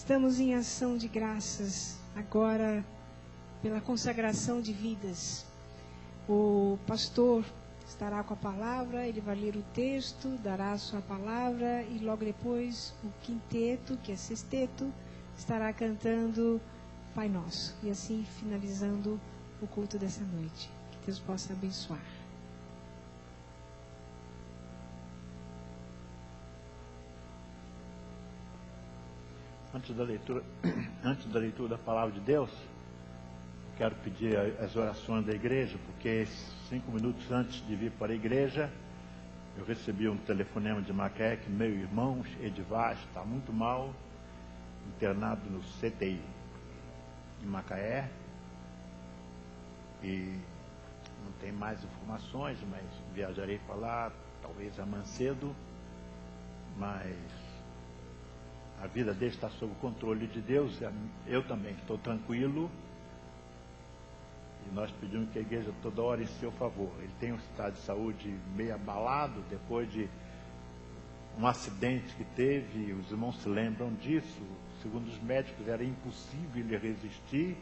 Estamos em ação de graças agora pela consagração de vidas. O pastor estará com a palavra, ele vai ler o texto, dará a sua palavra e logo depois o quinteto, que é sexteto, estará cantando Pai Nosso. E assim finalizando o culto dessa noite. Que Deus possa abençoar. Antes da leitura da palavra de Deus, quero pedir as orações da igreja, porque 5 minutos antes de vir para a igreja, eu recebi um telefonema de Macaé que meu irmão Edivar está muito mal, internado no CTI de Macaé, e não tem mais informações, mas viajarei para lá, talvez amanhã cedo, mas a vida dele está sob o controle de Deus, eu também estou tranquilo, e nós pedimos que a igreja toda hora em seu favor. Ele tem um estado de saúde meio abalado, depois de um acidente que teve, os irmãos se lembram disso, segundo os médicos era impossível ele resistir,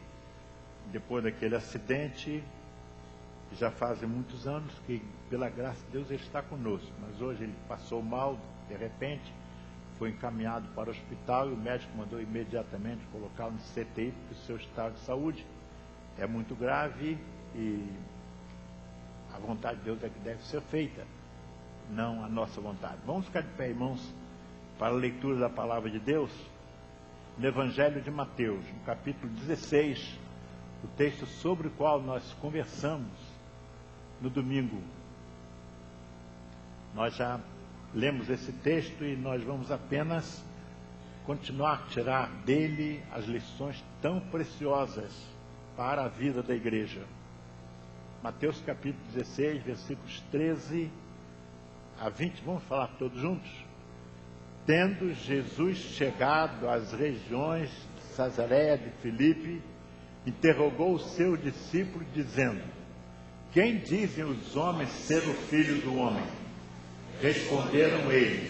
depois daquele acidente, já fazem muitos anos que, pela graça de Deus, ele está conosco, mas hoje ele passou mal, de repente, foi encaminhado para o hospital e o médico mandou imediatamente colocá-lo no CTI, porque o seu estado de saúde é muito grave e a vontade de Deus é que deve ser feita, não a nossa vontade. Vamos ficar de pé, irmãos, para a leitura da palavra de Deus, no Evangelho de Mateus, no capítulo 16, o texto sobre o qual nós conversamos no domingo. Nós já lemos esse texto e nós vamos apenas continuar a tirar dele as lições tão preciosas para a vida da igreja. Mateus capítulo 16, versículos 13 a 20, vamos falar todos juntos? Tendo Jesus chegado às regiões de Cesareia de Filipe, interrogou o seu discípulo dizendo: quem dizem os homens ser o Filho do Homem? Responderam eles: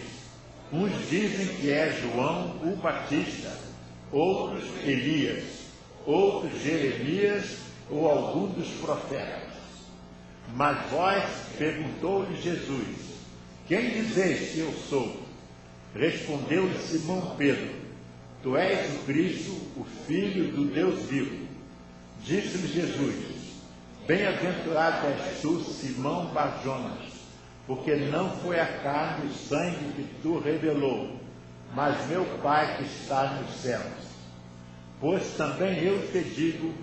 uns dizem que é João o Batista, outros Elias, outros Jeremias ou algum dos profetas. Mas vós, perguntou-lhe Jesus, quem dizeis que eu sou? Respondeu-lhe Simão Pedro: tu és o Cristo, o Filho do Deus vivo. Disse-lhe Jesus: bem-aventurado és tu, Simão Bar-Jonas, porque não foi a carne e o sangue que tu revelou, mas meu Pai que está nos céus. Pois também eu te digo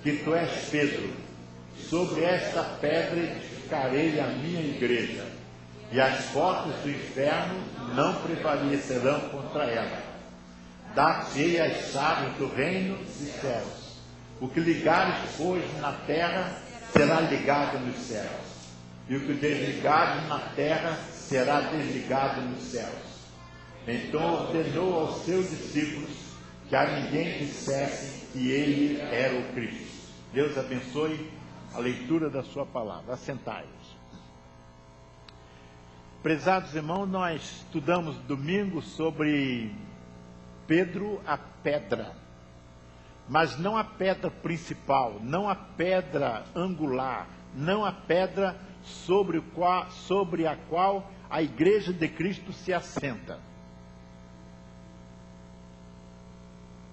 que tu és Pedro, sobre esta pedra edificarei a minha igreja, e as portas do inferno não prevalecerão contra ela. Dar-te-ei as chaves do reino dos céus. O que ligares hoje na terra será ligado nos céus, e o que desligado na terra será desligado nos céus. Então ordenou aos seus discípulos que a ninguém dissesse que ele era o Cristo. Deus abençoe a leitura da sua palavra. Assentai-vos. Prezados irmãos, nós estudamos domingo sobre Pedro a pedra, mas não a pedra principal, não a pedra angular, não a pedra sobre a qual a igreja de Cristo se assenta.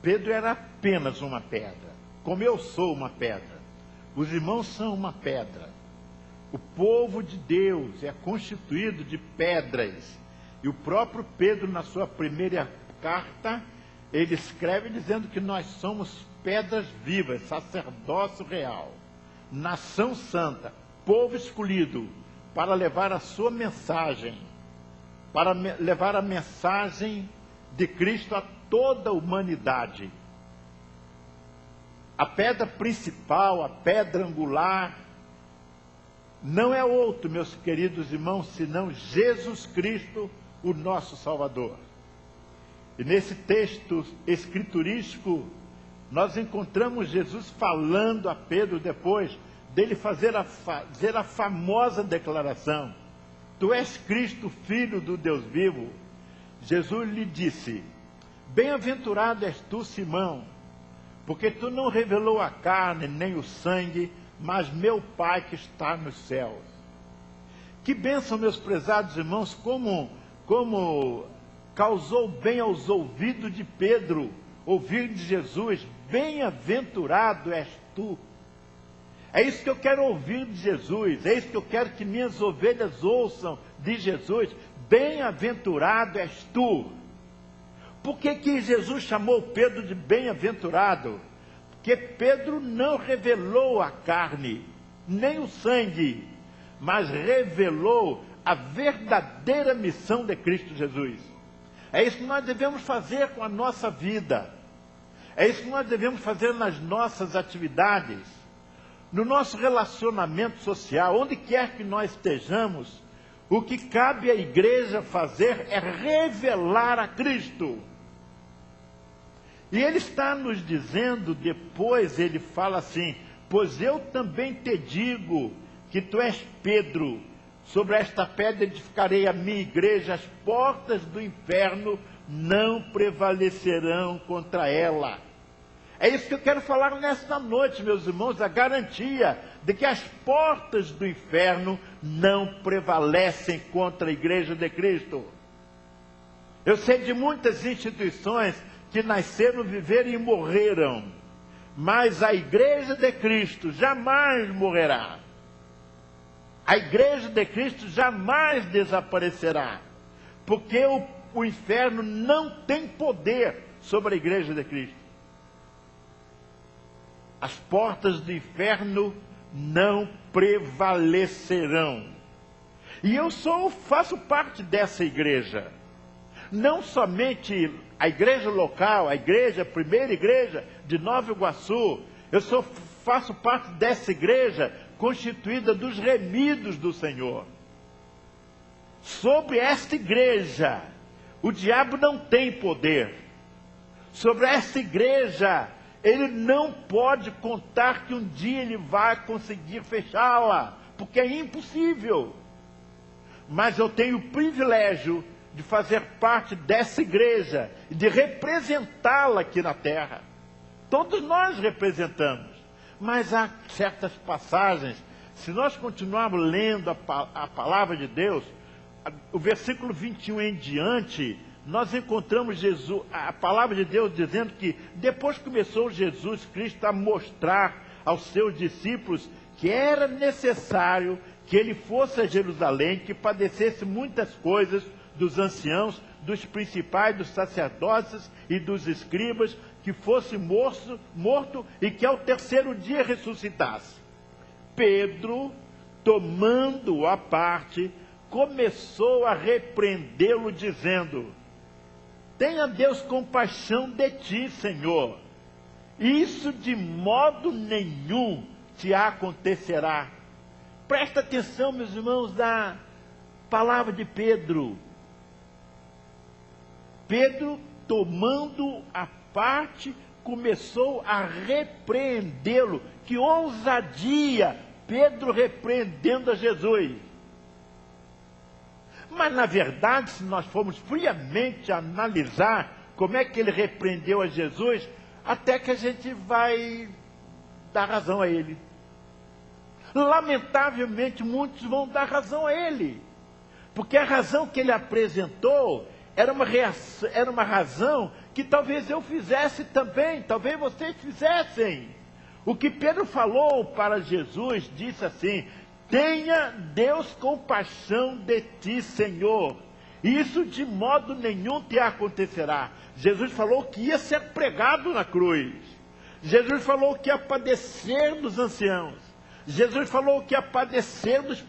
Pedro era apenas uma pedra, como eu sou uma pedra. Os irmãos são uma pedra. O povo de Deus é constituído de pedras. E o próprio Pedro, na sua primeira carta, ele escreve dizendo que nós somos pedras vivas, sacerdócio real, nação santa, povo escolhido, para levar a sua mensagem, para levar a mensagem de Cristo a toda a humanidade. A pedra principal, a pedra angular, não é outro, meus queridos irmãos, senão Jesus Cristo, o nosso Salvador. E nesse texto escriturístico, nós encontramos Jesus falando a Pedro depois dele fazer a famosa declaração: tu és Cristo, Filho do Deus vivo. Jesus lhe disse: Bem-aventurado és tu, Simão, porque tu não revelou a carne nem o sangue, mas meu Pai que está nos céus. Que bênção, meus prezados irmãos, como causou bem aos ouvidos de Pedro ouvir de Jesus: bem-aventurado és tu. É isso que eu quero ouvir de Jesus, é isso que eu quero que minhas ovelhas ouçam de Jesus: bem-aventurado és tu. Por que Jesus chamou Pedro de bem-aventurado? Porque Pedro não revelou a carne, nem o sangue, mas revelou a verdadeira missão de Cristo Jesus. É isso que nós devemos fazer com a nossa vida. É isso que nós devemos fazer nas nossas atividades, no nosso relacionamento social, onde quer que nós estejamos. O que cabe à igreja fazer é revelar a Cristo. E ele está nos dizendo, depois ele fala assim: pois eu também te digo que tu és Pedro, sobre esta pedra edificarei a minha igreja, as portas do inferno não prevalecerão contra ela. É isso que eu quero falar nesta noite, meus irmãos, a garantia de que as portas do inferno não prevalecem contra a igreja de Cristo. Eu sei de muitas instituições que nasceram, viveram e morreram, mas a igreja de Cristo jamais morrerá. A igreja de Cristo jamais desaparecerá, porque o inferno não tem poder sobre a igreja de Cristo. As portas do inferno não prevalecerão. E eu faço parte dessa igreja. Não somente a igreja local, a primeira igreja de Nova Iguaçu. Eu faço parte dessa igreja constituída dos remidos do Senhor. Sobre esta igreja, o diabo não tem poder. Sobre esta igreja, ele não pode contar que um dia ele vai conseguir fechá-la, porque é impossível. Mas eu tenho o privilégio de fazer parte dessa igreja e de representá-la aqui na terra. Todos nós representamos, mas há certas passagens, se nós continuarmos lendo a palavra de Deus, o versículo 21 em diante, nós encontramos a palavra de Deus dizendo que depois começou Jesus Cristo a mostrar aos seus discípulos que era necessário que ele fosse a Jerusalém, que padecesse muitas coisas dos anciãos, dos principais, dos sacerdotes e dos escribas, que fosse morto e que ao terceiro dia ressuscitasse. Pedro, tomando-o à parte, começou a repreendê-lo, dizendo: tenha Deus compaixão de ti, Senhor. Isso de modo nenhum te acontecerá. Presta atenção, meus irmãos, na palavra de Pedro. Pedro, tomando a parte, começou a repreendê-lo. Que ousadia! Pedro repreendendo a Jesus. Mas, na verdade, se nós formos friamente analisar como é que ele repreendeu a Jesus, até que a gente vai dar razão a ele. Lamentavelmente, muitos vão dar razão a ele. Porque a razão que ele apresentou era uma razão que talvez eu fizesse também, talvez vocês fizessem. O que Pedro falou para Jesus, disse assim: tenha Deus compaixão de ti, Senhor. Isso de modo nenhum te acontecerá. Jesus falou que ia ser pregado na cruz. Jesus falou que ia padecer dos anciãos. Jesus falou que ia padecer dos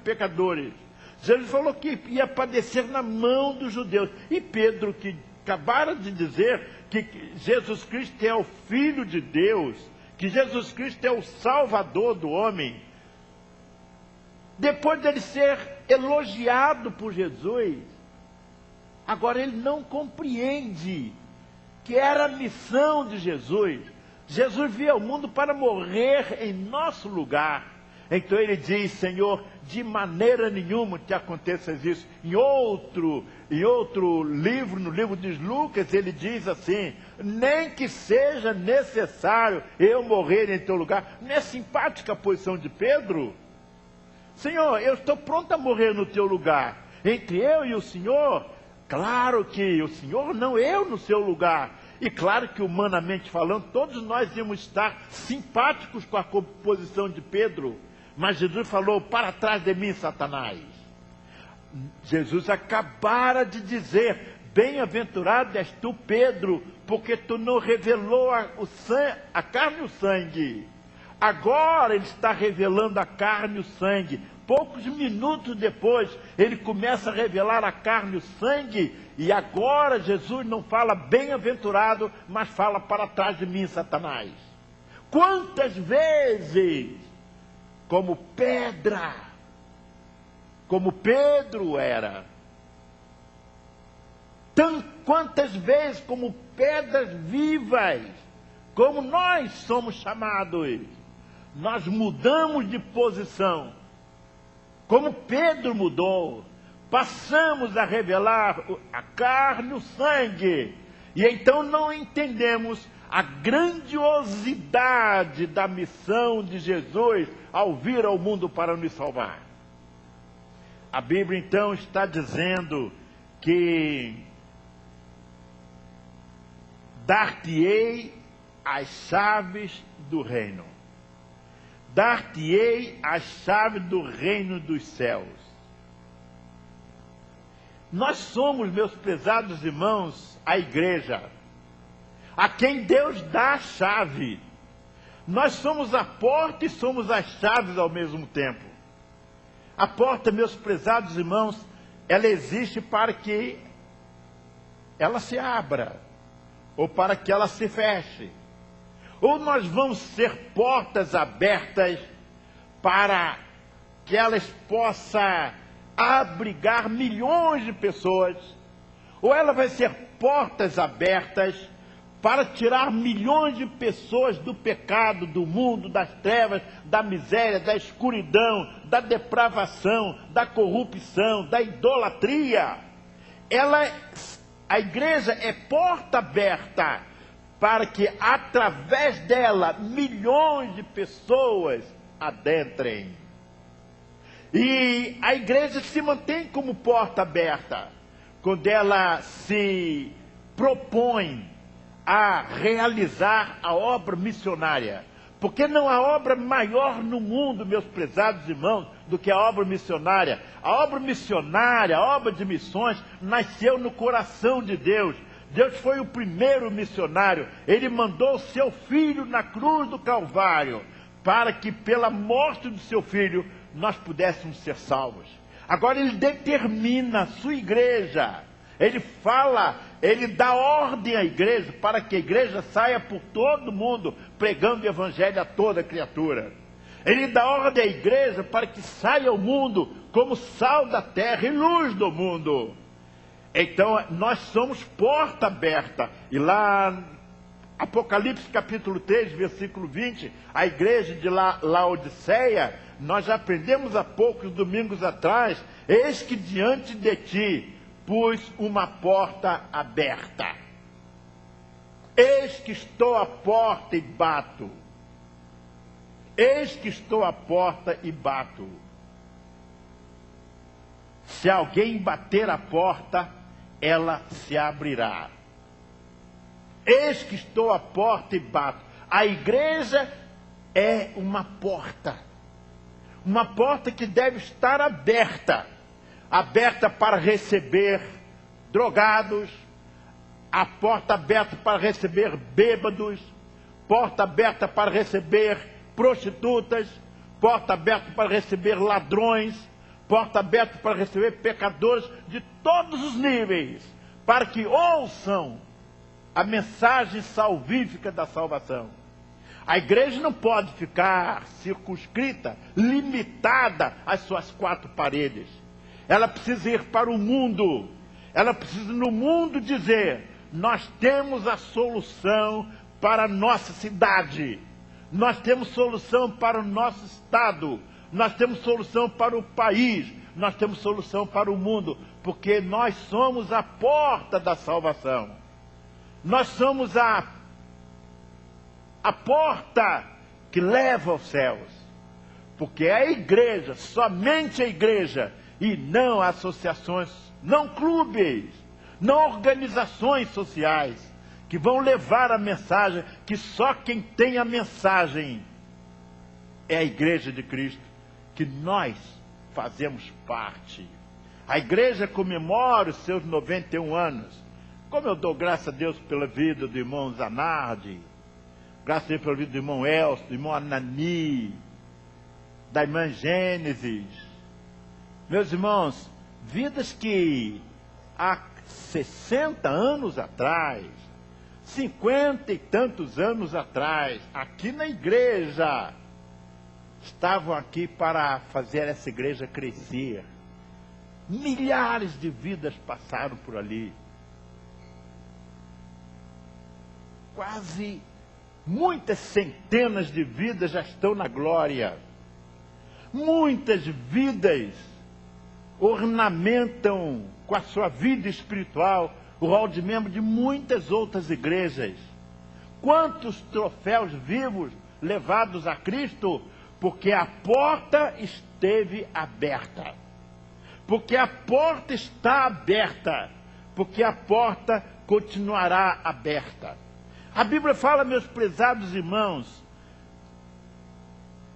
pecadores. Jesus falou que ia padecer na mão dos judeus. E Pedro, que acabara de dizer que Jesus Cristo é o Filho de Deus, que Jesus Cristo é o Salvador do homem, depois dele ser elogiado por Jesus, agora ele não compreende que era a missão de Jesus. Jesus veio ao mundo para morrer em nosso lugar. Então ele diz: Senhor, de maneira nenhuma te aconteça isso. Em outro livro, no livro de Lucas, ele diz assim: nem que seja necessário eu morrer em teu lugar. Não é simpática a posição de Pedro? Senhor, eu estou pronto a morrer no teu lugar. Entre eu e o Senhor, claro que o Senhor, não eu no seu lugar. E claro que, humanamente falando, todos nós íamos estar simpáticos com a posição de Pedro. Mas Jesus falou: para trás de mim, Satanás. Jesus acabara de dizer: bem-aventurado és tu, Pedro, porque tu não revelou a carne e o sangue. Agora ele está revelando a carne e o sangue. Poucos minutos depois, ele começa a revelar a carne e o sangue. E agora Jesus não fala bem-aventurado, mas fala: para trás de mim, Satanás. Quantas vezes, como pedra, como Pedro era, quantas vezes como pedras vivas, como nós somos chamados, nós mudamos de posição, como Pedro mudou, passamos a revelar a carne e o sangue, e então não entendemos a grandiosidade da missão de Jesus ao vir ao mundo para nos salvar. A Bíblia então está dizendo que dar-te-ei as chaves do reino. Dar-te-ei as chaves do reino dos céus. Nós somos, meus prezados irmãos, a igreja, a quem Deus dá a chave. Nós somos a porta e somos as chaves ao mesmo tempo. A porta, meus prezados irmãos, ela existe para que ela se abra, ou para que ela se feche. Ou nós vamos ser portas abertas para que elas possam abrigar milhões de pessoas, ou ela vai ser portas abertas para tirar milhões de pessoas do pecado, do mundo, das trevas, da miséria, da escuridão, da depravação, da corrupção, da idolatria. A igreja é porta aberta para que através dela milhões de pessoas adentrem. E a igreja se mantém como porta aberta quando ela se propõe a realizar a obra missionária. Porque não há obra maior no mundo, meus prezados irmãos, do que a obra missionária. A obra missionária, a obra de missões, nasceu no coração de Deus. Deus foi o primeiro missionário. Ele mandou o seu filho na cruz do Calvário, para que pela morte do seu filho nós pudéssemos ser salvos. Agora ele determina a sua igreja. Ele fala, ele dá ordem à igreja para que a igreja saia por todo mundo pregando o evangelho a toda criatura. Ele dá ordem à igreja para que saia ao mundo como sal da terra e luz do mundo. Então nós somos porta aberta. E lá, Apocalipse capítulo 3, versículo 20, a igreja de Laodiceia, nós já aprendemos há poucos domingos atrás: eis que diante de ti pus uma porta aberta. Eis que estou à porta e bato. Eis que estou à porta e bato. Se alguém bater a porta, ela se abrirá. Eis que estou à porta e bato. A igreja é uma porta. Uma porta que deve estar aberta. Aberta para receber drogados, a porta aberta para receber bêbados, porta aberta para receber prostitutas, porta aberta para receber ladrões, porta aberta para receber pecadores de todos os níveis, para que ouçam a mensagem salvífica da salvação. A igreja não pode ficar circunscrita, limitada às suas quatro paredes. Ela precisa ir para o mundo. Ela precisa no mundo dizer: nós temos a solução para a nossa cidade. Nós temos solução para o nosso estado. nós temos solução para o país, nós temos solução para o mundo, porque nós somos a porta da salvação. Nós somos a porta que leva aos céus. Porque é a igreja, somente a igreja, e não associações, não clubes, não organizações sociais, que vão levar a mensagem, que só quem tem a mensagem é a igreja de Cristo, que nós fazemos parte. A igreja comemora os seus 91 anos. Como eu dou graças a Deus pela vida do irmão Zanardi, graças a Deus pela vida do irmão Elcio, do irmão Anani, da irmã Gênesis. Meus irmãos, vidas que há 60 anos atrás, 50 e tantos anos atrás, aqui na igreja, estavam aqui para fazer essa igreja crescer. Milhares de vidas passaram por ali. Quase muitas centenas de vidas já estão na glória. Muitas vidas ornamentam com a sua vida espiritual o rol de membro de muitas outras igrejas. Quantos troféus vivos levados a Cristo, porque a porta esteve aberta. Porque a porta está aberta. Porque a porta continuará aberta. A Bíblia fala, meus prezados irmãos,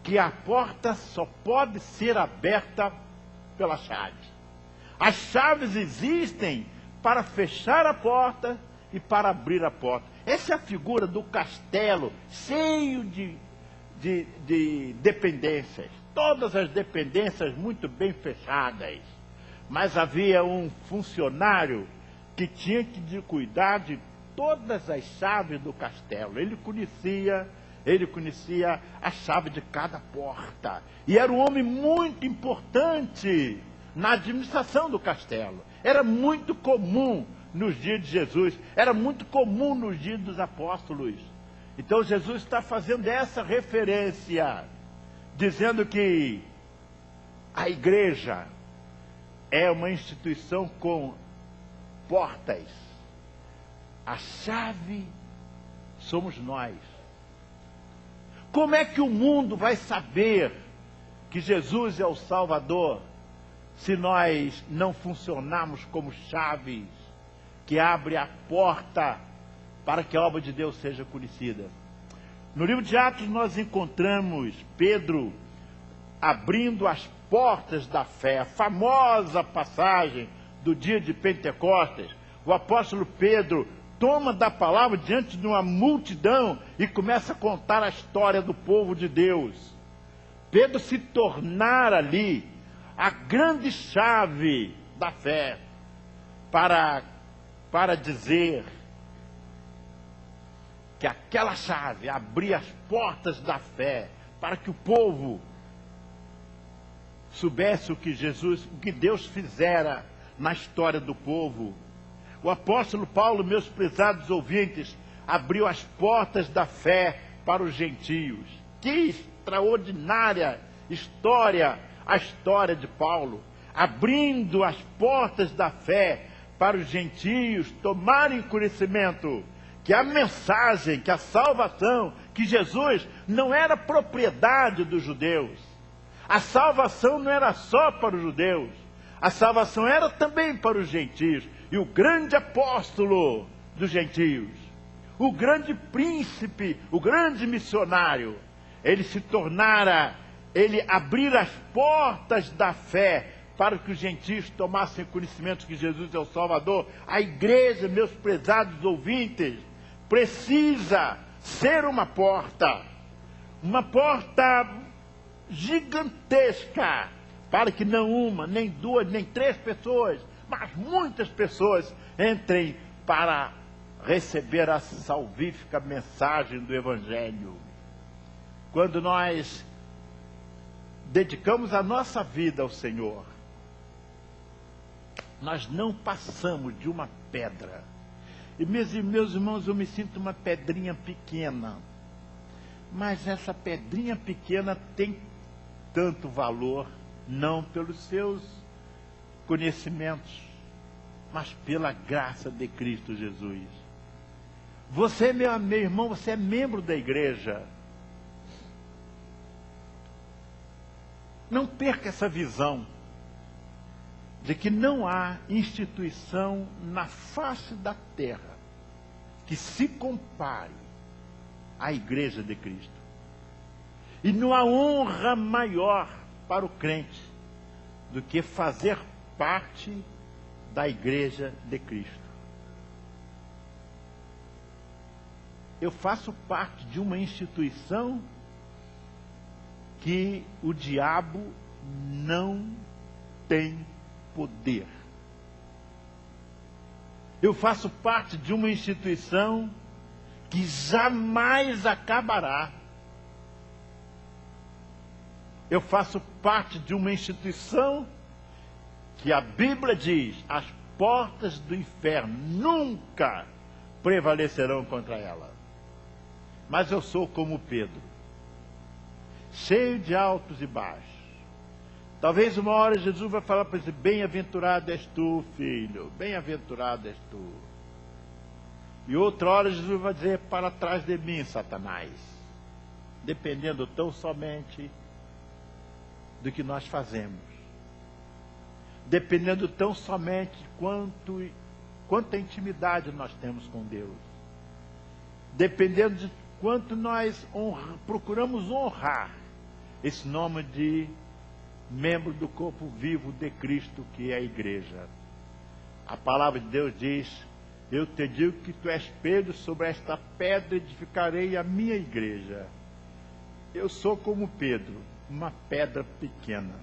que a porta só pode ser aberta pela chave. As chaves existem para fechar a porta e para abrir a porta. Essa é a figura do castelo, cheio de dependências. Todas as dependências muito bem fechadas. Mas havia um funcionário que tinha que cuidar de todas as chaves do castelo. Ele conhecia a chave de cada porta. E era um homem muito importante na administração do castelo. Era muito comum nos dias de Jesus. Era muito comum nos dias dos apóstolos. Então Jesus está fazendo essa referência, dizendo que a igreja é uma instituição com portas. A chave somos nós. Como é que o mundo vai saber que Jesus é o Salvador se nós não funcionarmos como chaves que abre a porta para que a obra de Deus seja conhecida? No livro de Atos nós encontramos Pedro abrindo as portas da fé, a famosa passagem do dia de Pentecostes. O apóstolo Pedro toma da palavra diante de uma multidão e começa a contar a história do povo de Deus. Pedro se tornar ali a grande chave da fé para dizer que aquela chave abria as portas da fé para que o povo soubesse o que Deus fizera na história do povo. O apóstolo Paulo, meus prezados ouvintes, abriu as portas da fé para os gentios. Que extraordinária história, a história de Paulo, abrindo as portas da fé para os gentios tomarem conhecimento que a mensagem, que a salvação, que Jesus não era propriedade dos judeus. A salvação não era só para os judeus, a salvação era também para os gentios. E o grande apóstolo dos gentios, o grande príncipe, o grande missionário, ele abrir as portas da fé para que os gentios tomassem conhecimento que Jesus é o Salvador. A igreja, meus prezados ouvintes, precisa ser uma porta gigantesca, para que não uma, nem duas, nem três pessoas, mas muitas pessoas entrem para receber a salvífica mensagem do Evangelho. Quando nós dedicamos a nossa vida ao Senhor, nós não passamos de uma pedra. E meus irmãos, eu me sinto uma pedrinha pequena. Mas essa pedrinha pequena tem tanto valor, não pelos seus conhecimentos, mas pela graça de Cristo Jesus. Você, meu irmão, você é membro da igreja. Não perca essa visão de que não há instituição na face da terra que se compare à igreja de Cristo. E não há honra maior para o crente do que fazer parte da igreja de Cristo. Eu faço parte de uma instituição que o diabo não tem poder. Eu faço parte de uma instituição que jamais acabará. Eu faço parte de uma instituição que a Bíblia diz: as portas do inferno nunca prevalecerão contra ela. Mas eu sou como Pedro, cheio de altos e baixos. Talvez uma hora Jesus vai falar para ele: bem-aventurado és tu, filho, bem-aventurado és tu. E outra hora Jesus vai dizer: para trás de mim, Satanás. Dependendo tão somente do que nós fazemos. Dependendo tão somente quanta intimidade nós temos com Deus. Dependendo de quanto nós procuramos honrar esse nome de membro do corpo vivo de Cristo, que é a igreja. A palavra de Deus diz: eu te digo que tu és Pedro, sobre esta pedra edificarei a minha igreja. Eu sou como Pedro, uma pedra pequena,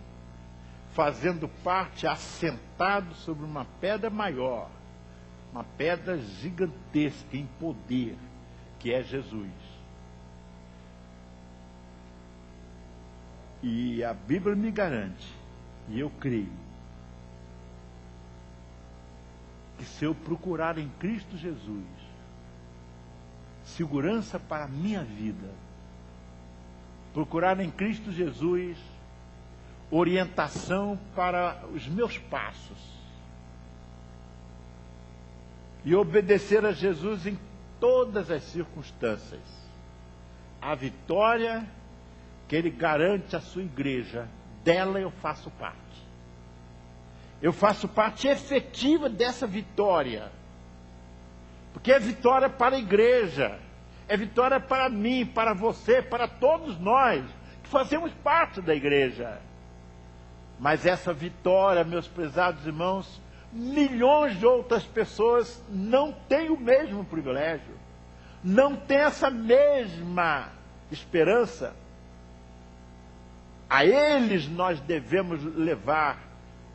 fazendo parte, assentado sobre uma pedra maior, uma pedra gigantesca em poder, que é Jesus. E a Bíblia me garante, e eu creio, que se eu procurar em Cristo Jesus segurança para a minha vida, procurar em Cristo Jesus orientação para os meus passos e obedecer a Jesus em todas as circunstâncias, a vitória que Ele garante à sua igreja, dela eu faço parte. Eu faço parte efetiva dessa vitória, porque é vitória para a igreja, é vitória para mim, para você, para todos nós que fazemos parte da igreja. Mas essa vitória, meus prezados irmãos, milhões de outras pessoas não têm o mesmo privilégio, não têm essa mesma esperança. A eles nós devemos levar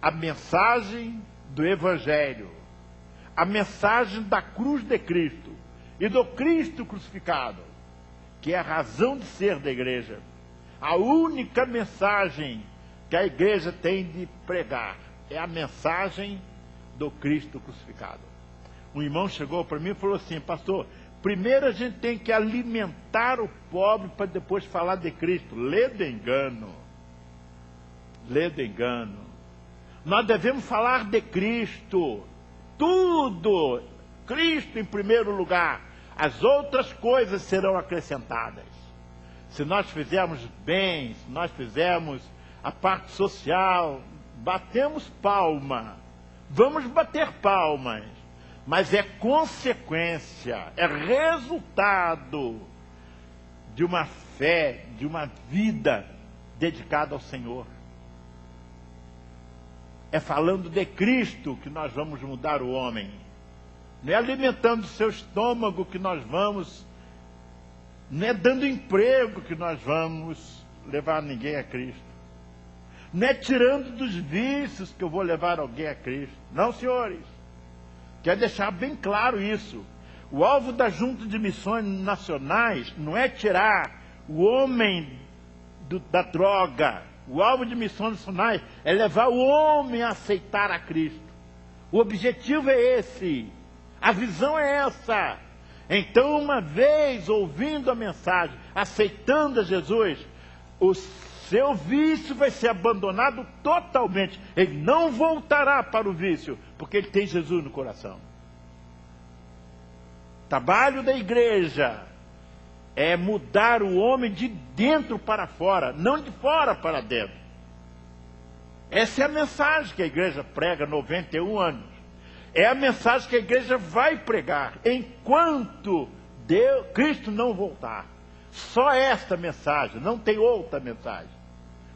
a mensagem do Evangelho, a mensagem da cruz de Cristo e do Cristo crucificado, que é a razão de ser da igreja. A única mensagem que a igreja tem de pregar é a mensagem do Cristo crucificado. Um irmão chegou para mim e falou assim: pastor, primeiro a gente tem que alimentar o pobre para depois falar de Cristo. Lê do engano. Lê do engano. Nós devemos falar de Cristo. Tudo. Cristo em primeiro lugar. As outras coisas serão acrescentadas. Se nós fizermos bem, se nós fizermos a parte social, batemos palma. Vamos bater palmas. Mas é consequência, é resultado de uma fé, de uma vida dedicada ao Senhor. É falando de Cristo que nós vamos mudar o homem. Não é alimentando o seu estômago que nós vamos, não é dando emprego que nós vamos levar ninguém a Cristo. Não é tirando dos vícios que eu vou levar alguém a Cristo. Não, senhores. Quero deixar bem claro isso. O alvo da Junta de Missões Nacionais não é tirar o homem da droga. O alvo de Missões Nacionais é levar o homem a aceitar a Cristo. O objetivo é esse. A visão é essa. Então, uma vez ouvindo a mensagem, aceitando a Jesus, o seu vício vai ser abandonado totalmente. Ele não voltará para o vício, porque ele tem Jesus no coração. O trabalho da igreja é mudar o homem de dentro para fora, não de fora para dentro. Essa é a mensagem que a igreja prega há 91 anos. É a mensagem que a igreja vai pregar enquanto Cristo não voltar. Só esta mensagem, não tem outra mensagem.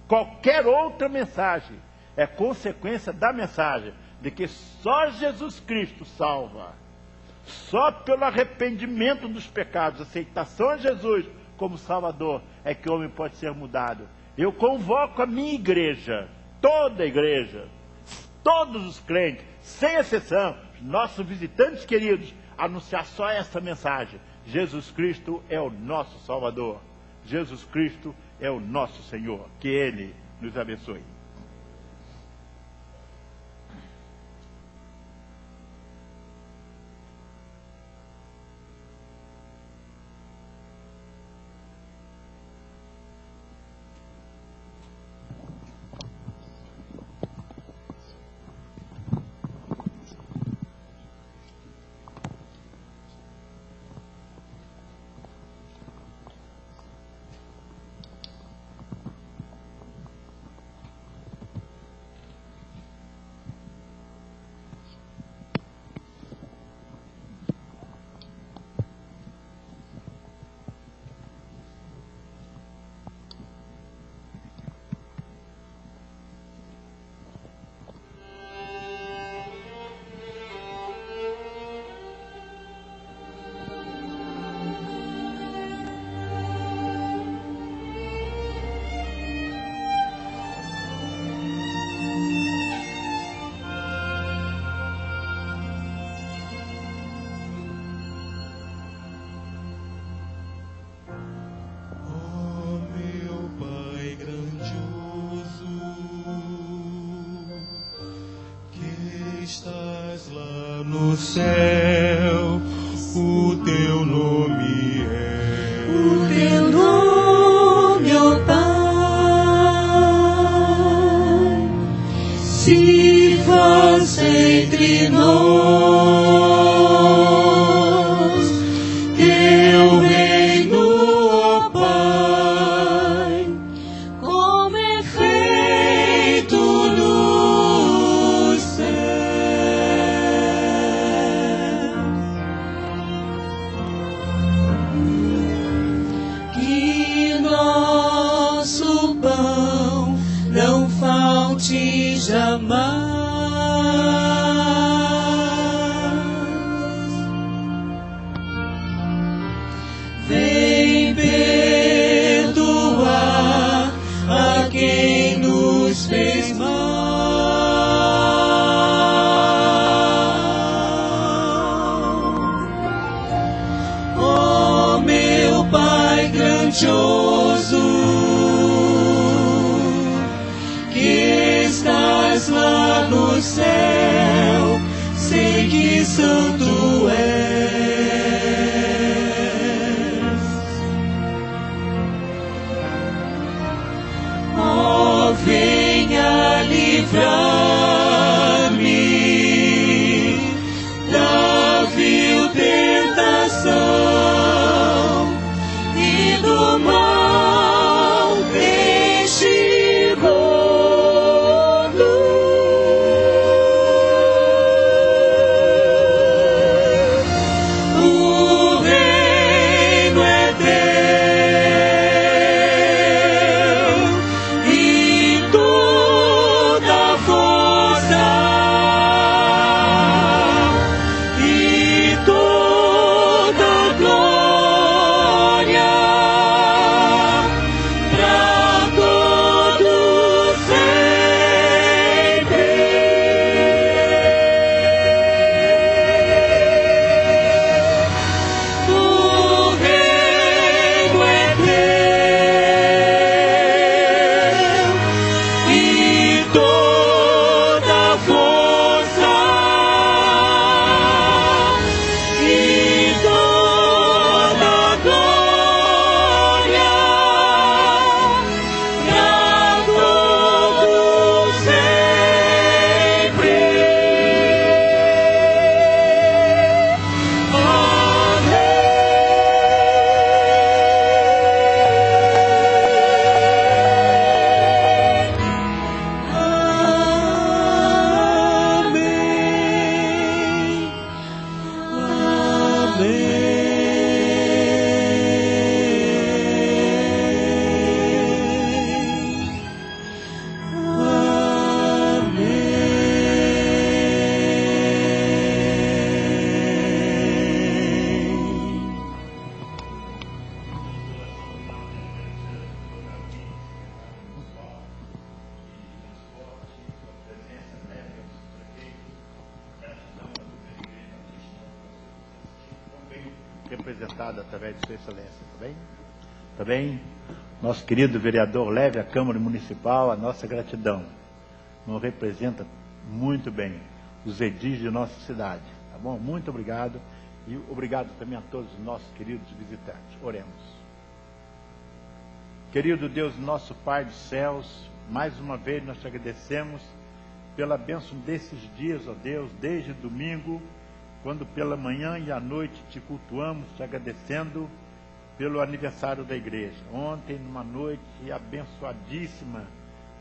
Qualquer outra mensagem é consequência da mensagem de que só Jesus Cristo salva. Só pelo arrependimento dos pecados, aceitação a Jesus como Salvador, é que o homem pode ser mudado. Eu convoco a minha igreja, toda a igreja, todos os crentes, sem exceção, nossos visitantes queridos, anunciar só essa mensagem. Jesus Cristo é o nosso Salvador. Jesus Cristo é o nosso Senhor. Que Ele nos abençoe. No céu, o teu nome é. O teu nome, ó Pai, se faz entre nós. Teu reino, ó Pai, como é feito no céu. Que nosso pão não falte jamais. Vem perdoar a quem nos fez mal. Oh, meu Pai grandioso, que estás lá no céu, sei que santo és. Oh, venha livrar-me da vil tentação e do mal deste mundo. representada através de Sua Excelência, tá bem? Tá bem? Nosso querido vereador leve à Câmara Municipal a nossa gratidão. Nos representa muito bem os edis de nossa cidade, tá bom? Muito obrigado e obrigado também a todos os nossos queridos visitantes. Oremos. Querido Deus, nosso Pai dos céus, mais uma vez nós te agradecemos pela bênção desses dias, ó Deus, desde domingo, quando pela manhã e à noite te cultuamos, te agradecendo pelo aniversário da igreja. Ontem, numa noite abençoadíssima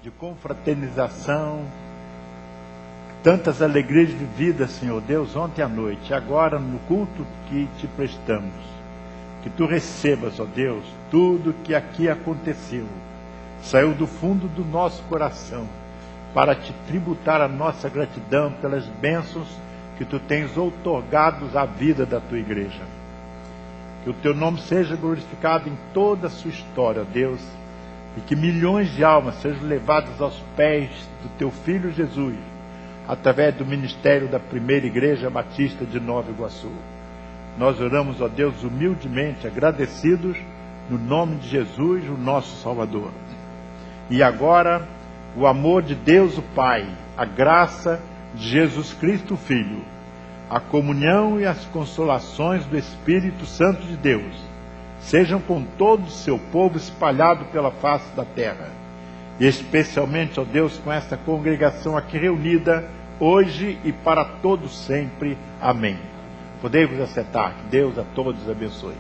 de confraternização, tantas alegrias vividas, Senhor Deus, ontem à noite, agora no culto que te prestamos, que tu recebas, ó Deus, tudo que aqui aconteceu, saiu do fundo do nosso coração, para te tributar a nossa gratidão pelas bênçãos que tu tens outorgado à vida da tua igreja. Que o teu nome seja glorificado em toda a sua história, ó Deus, e que milhões de almas sejam levadas aos pés do teu Filho Jesus, através do ministério da primeira Igreja Batista de Nova Iguaçu. Nós oramos, ó Deus, humildemente, agradecidos, no nome de Jesus, o nosso Salvador. E agora, o amor de Deus o Pai, a graça de Jesus Cristo o Filho, a comunhão e as consolações do Espírito Santo de Deus, sejam com todo o seu povo espalhado pela face da terra, e especialmente, ó Deus, com esta congregação aqui reunida, hoje e para todos sempre. Amém. Podemos assentar. Que Deus a todos abençoe.